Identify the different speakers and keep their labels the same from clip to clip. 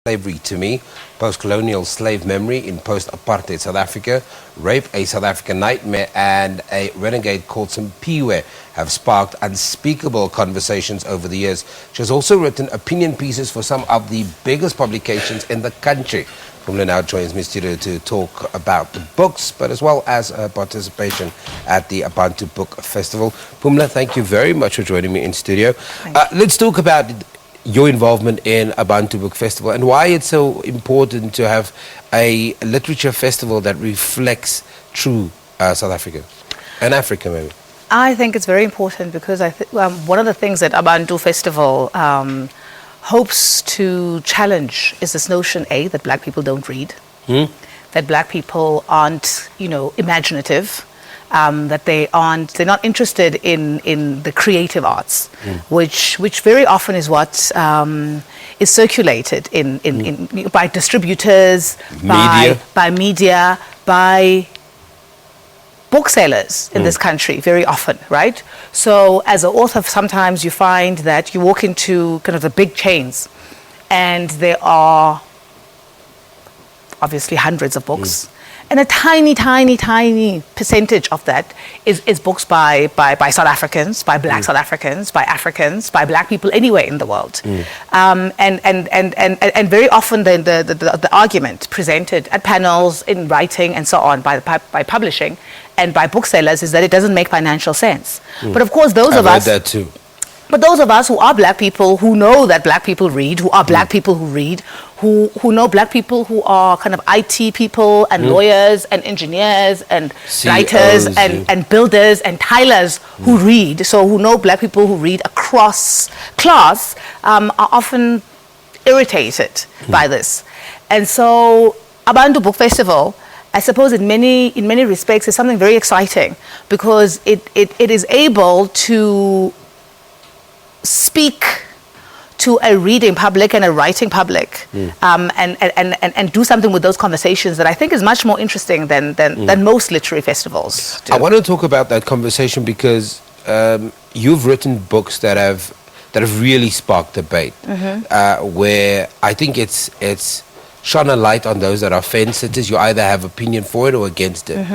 Speaker 1: Slavery to Me, Post-Colonial Slave Memory in Post-Apartheid South Africa, Rape, A South African Nightmare, and A Renegade called SIMPHIWE have sparked unspeakable conversations over the years. She has also written opinion pieces for some of the biggest publications in the country. Pumla now joins me in studio to talk about the books, but as well as her participation at the Abantu Book Festival. Pumla, thank you very much for joining me in studio. Let's talk about your involvement in Abantu Book Festival and why it's so important to have a literature festival that reflects true South Africa and Africa maybe.
Speaker 2: I think it's very important because one of the things that Abantu Festival hopes to challenge is this notion, A, that black people don't read, that black people aren't, imaginative, that they're not interested in the creative arts, which very often is what is circulated by distributors, by media, by booksellers in this country very often, right? So as an author, sometimes you find that you walk into kind of the big chains and there are obviously hundreds of books. And a tiny, tiny, tiny percentage of that is books by South Africans, by black South Africans, by black people anywhere in the world. And very often the argument presented at panels, in writing and so on, by publishing and by booksellers is that it doesn't make financial sense. But of course those of us...
Speaker 1: I've read that too.
Speaker 2: But those of us who are black people, who know that black people read, who are black people who read, who know black people who are kind of IT people and lawyers and engineers and writers and builders and tilers who read, so who know black people who read across class, are often irritated by this. And so Abantu Book Festival, I suppose in many respects, is something very exciting because it is able to speak to a reading public and a writing public, and do something with those conversations that I think is much more interesting than most literary festivals do.
Speaker 1: I want to talk about that conversation because you've written books that have really sparked debate, where I think it's shone a light on those that are fence-sitters. You either have opinion for it or against it.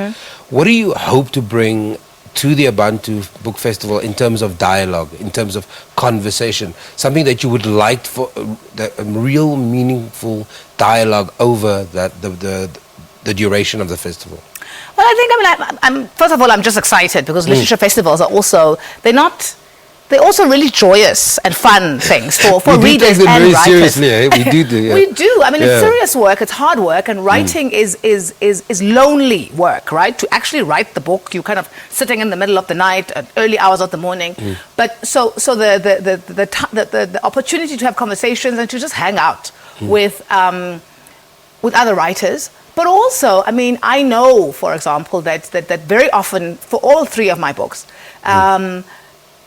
Speaker 1: What do you hope to bring to the Abantu Book Festival in terms of dialogue, in terms of conversation, something that you would like for the real meaningful dialogue over the duration of the festival?
Speaker 2: Well, I think, first of all, I'm just excited because literature festivals are also, they're also really joyous and fun things for readers and
Speaker 1: very
Speaker 2: writers.
Speaker 1: Seriously, eh? We do. Yeah.
Speaker 2: We do. I mean, it's serious work. It's hard work, and writing is lonely work, right? To actually write the book, you kind of sitting in the middle of the night, at early hours of the morning. But so the opportunity to have conversations and to just hang out with other writers. But also, I mean, I know, for example, that very often for all three of my books.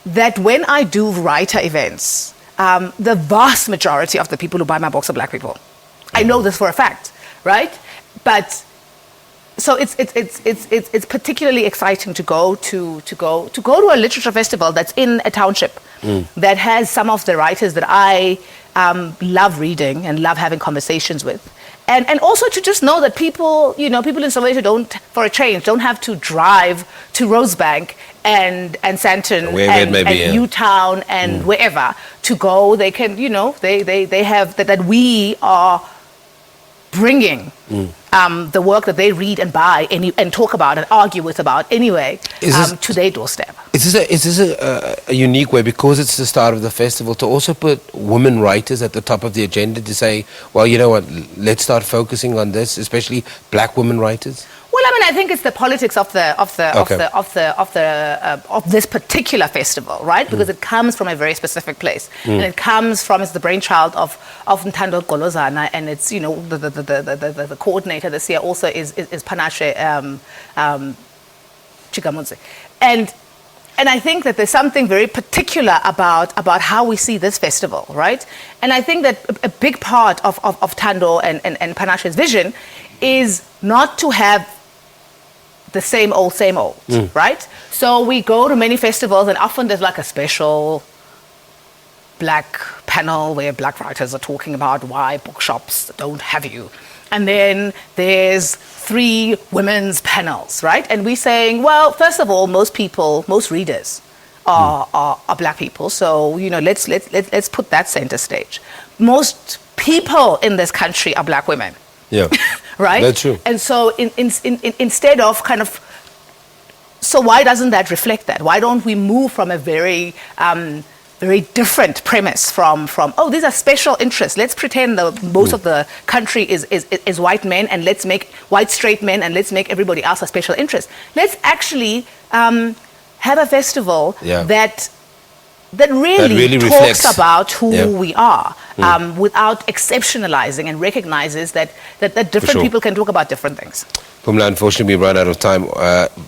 Speaker 2: That when I do writer events, the vast majority of the people who buy my books are black people. I know this for a fact, right? But so it's particularly exciting to go to a literature festival that's in a township that has some of the writers that I love reading and love having conversations with. And also to just know that people in Soweto don't, for a change, don't have to drive to Rosebank and Sandton and Newtown and wherever to go. They can, they have that we are bringing the work that they read and buy and talk about and argue with about anyway to their doorstep.
Speaker 1: Is this a unique way, because it's the start of the festival, to also put women writers at the top of the agenda to say, well, you know what, let's start focusing on this, especially black women writers?
Speaker 2: Well, I mean, I think it's the politics of this particular festival, right? Because it comes from a very specific place, and it comes from, it's the brainchild of Abantu Gqola, and it's the coordinator this year also is Panache Chikamudzi, and I think that there's something very particular about how we see this festival, right? And I think that a big part of Thando and Panache's vision is not to have the same old, right? So we go to many festivals and often there's like a special black panel where black writers are talking about why bookshops don't have you. And then there's 3 women's panels, right? And we're saying, well, first of all, most readers are black people. So, let's put that center stage. Most people in this country are black women.
Speaker 1: Yeah.
Speaker 2: Right?
Speaker 1: That's true.
Speaker 2: And so instead of kind of, so why doesn't that reflect that? Why don't we move from a very different premise from oh, these are special interests. Let's pretend that most of the country is white men, and let's make white straight men, and let's make everybody else a special interest. Let's actually have a festival that really talks
Speaker 1: reflects
Speaker 2: about who we are, without exceptionalizing, and recognizes that different people can talk about different things.
Speaker 1: Pumla, unfortunately, we run out of time.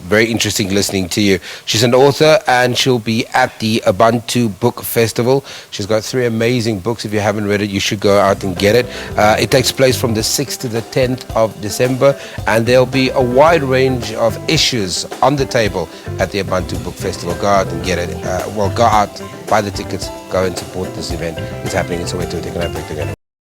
Speaker 1: Very interesting listening to you. She's an author, and she'll be at the Abantu Book Festival. She's got 3 amazing books. If you haven't read it, you should go out and get it. It takes place from the 6th to the 10th of December, and there'll be a wide range of issues on the table at the Abantu Book Festival. Go out and get it. Go out, buy the tickets, go and support this event. It's happening in Soweto. Take a break together.